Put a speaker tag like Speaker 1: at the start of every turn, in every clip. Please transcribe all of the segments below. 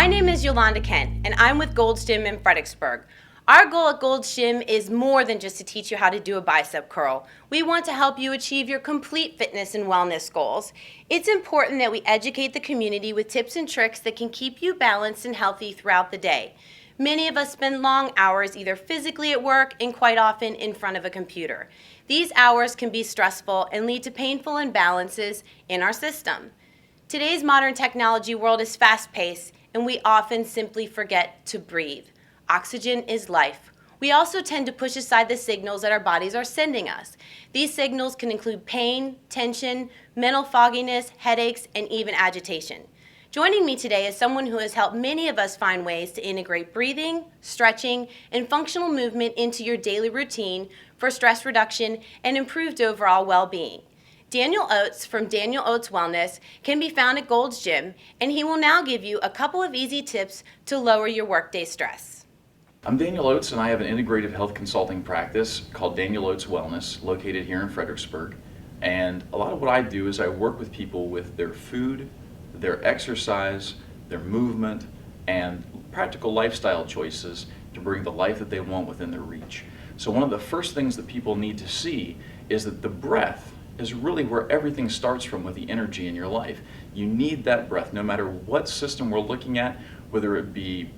Speaker 1: name is Yolanda Kehn, and I'm with Gold's Gym in Fredericksburg. Our goal at Gold's Gym is more than just to teach you how to do a bicep curl. We want to help you achieve your complete fitness and wellness goals. It's important that we educate the community with tips and tricks that can keep you balanced and healthy throughout the day. Many of us spend long hours either physically at work and quite often in front of a computer. These hours can be stressful and lead to painful imbalances in our system. Today's modern technology world is fast-paced, and we often simply forget to breathe. Oxygen is life. We also tend to push aside the signals that our bodies are sending us. These signals can include pain, tension, mental fogginess, headaches, and even agitation. Joining me today is someone who has helped many of us find ways to integrate breathing, stretching, and functional movement into your daily routine for stress reduction and improved overall well-being. Daniel Oates from Daniel Oates Wellness can be found at Gold's Gym, and he will now give you a couple of easy tips to lower your workday stress.
Speaker 2: I'm Daniel Oates, and I have an integrative health consulting practice called Daniel Oates Wellness, located here in Fredericksburg. And a lot of what I do is I work with people with their food, their exercise, their movement, and practical lifestyle choices to bring the life that they want within their reach. So one of the first things that people need to see is that the breath is really where everything starts from with the energy in your life. You need that breath no matter what system we're looking at, whether it be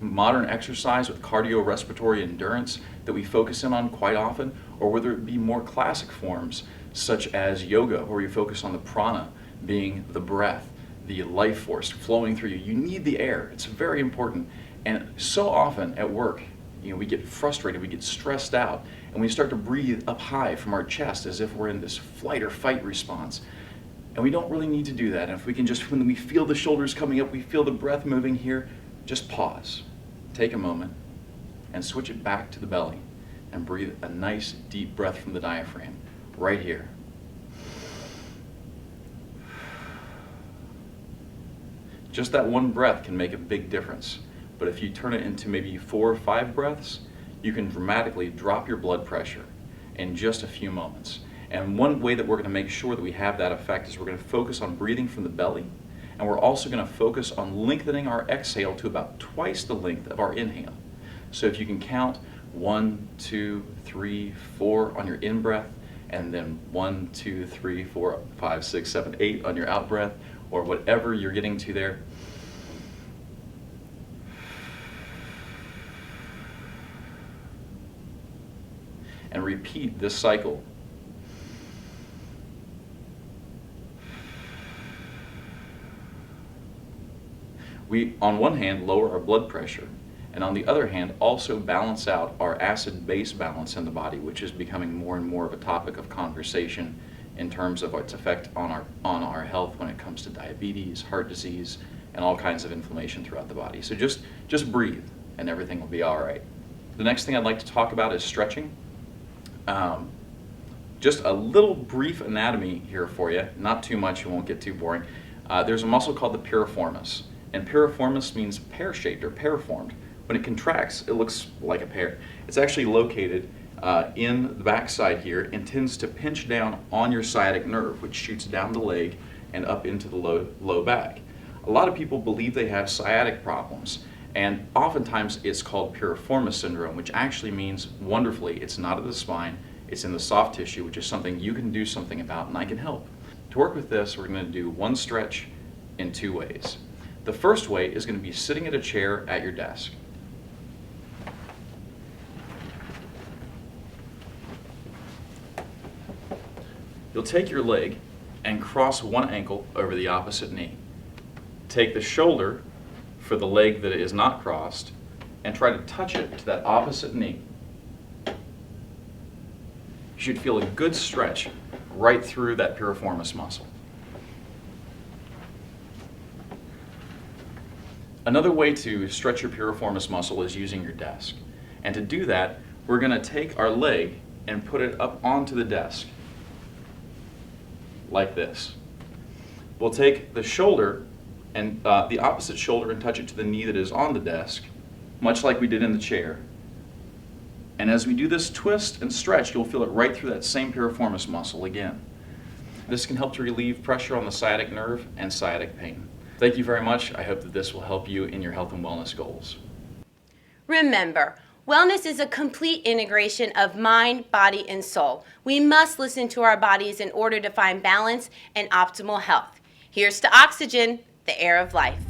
Speaker 2: modern exercise with cardiorespiratory endurance that we focus in on quite often, or whether it be more classic forms such as yoga, where you focus on the prana being the breath, the life force flowing through you. You need the air. It's very important. And so often at work, we get frustrated, we get stressed out, and we start to breathe up high from our chest as if we're in this flight or fight response. And we don't really need to do that. And if we can just, when we feel the shoulders coming up, we feel the breath moving here, just pause, take a moment, and switch it back to the belly, and breathe a nice deep breath from the diaphragm, right here. Just that one breath can make a big difference. But if you turn it into maybe 4 or 5 breaths, you can dramatically drop your blood pressure in just a few moments. And one way that we're going to make sure that we have that effect is we're going to focus on breathing from the belly, and we're also going to focus on lengthening our exhale to about twice the length of our inhale. So if you can count 1, 2, 3, 4 on your in-breath, and then 1, 2, 3, 4, 5, 6, 7, 8 on your out-breath, or whatever you're getting to there. And repeat this cycle. We, on one hand, lower our blood pressure, and on the other hand, also balance out our acid-base balance in the body, which is becoming more and more of a topic of conversation in terms of its effect on our health when it comes to diabetes, heart disease, and all kinds of inflammation throughout the body. So just breathe, and everything will be all right. The next thing I'd like to talk about is stretching. Just a little brief anatomy here for you, not too much, it won't get too boring. There's a muscle called the piriformis, and piriformis means pear-shaped or pear-formed. When it contracts, it looks like a pear. It's actually located in the backside here and tends to pinch down on your sciatic nerve, which shoots down the leg and up into the low back. A lot of people believe they have sciatic problems, and oftentimes it's called piriformis syndrome, which actually means wonderfully it's not at the spine, it's in the soft tissue, which is something you can do something about, and I can help. To work with this, we're going to do one stretch in 2 ways. The first way is going to be sitting at a chair at your desk. You'll take your leg and cross one ankle over the opposite knee. Take the shoulder for the leg that is not crossed and try to touch it to that opposite knee. You should feel a good stretch right through that piriformis muscle. Another way to stretch your piriformis muscle is using your desk. And to do that, we're going to take our leg and put it up onto the desk, like this. We'll take the shoulder and the opposite shoulder and touch it to the knee that is on the desk, much like we did in the chair. And as we do this twist and stretch, you'll feel it right through that same piriformis muscle again. This can help to relieve pressure on the sciatic nerve and sciatic pain. Thank you very much. I hope that this will help you in your health and wellness goals.
Speaker 1: Remember, wellness is a complete integration of mind, body, and soul. We must listen to our bodies in order to find balance and optimal health. Here's to oxygen, the air of life.